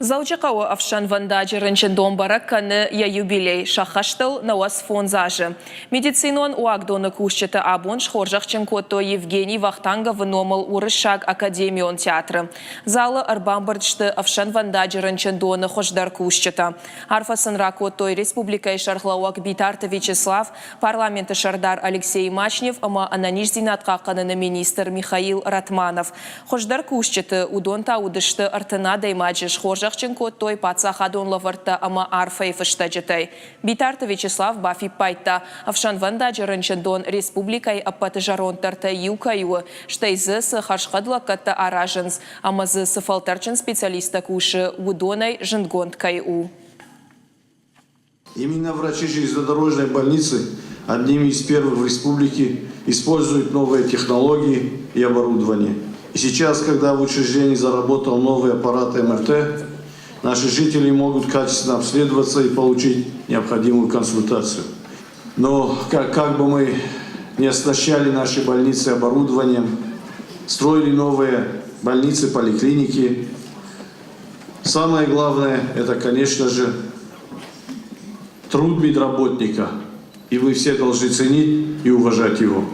Заучакау Афшан Вандажи Ренчендон Баракканы я юбилей шахаштыл навас фонзажи. Медицинон уагдоны кушчета абон шхоржахченкото Евгений Вахтанга выномал урышаг Академион театры. Залы арбамбардшты Афшан Вандажи Ренчендоны хождар кушчета. Арфасын ракотой Республикай Шархлауак Битарта Вячеслав, парламенты Шардар Алексей Мачнев, ама ананиждинатка кананы министр Михаил Ратманов. Хождар кушчеты удонта удышты артына даймаджи шхоржах той пацахадон лаварта ама арфай фыштаджетай. Битарта Вячеслав бафи пайта. Афшан Вандажи Ренчендон Республикай апаты жарон тарта юкаю. Штайзы сы харшхадла катта араженс. Амазы сы фалтарчен специалиста куши удонай жендгонткай у. Именно врачи железнодорожной больницы одними из первых в республике используют новые технологии и оборудование. И сейчас, когда в учреждении заработал новый аппарат МРТ, наши жители могут качественно обследоваться и получить необходимую консультацию. Но как бы мы не оснащали наши больницы оборудованием, строили новые больницы, поликлиники, самое главное – это, конечно же, труд медработника. И вы все должны ценить и уважать его.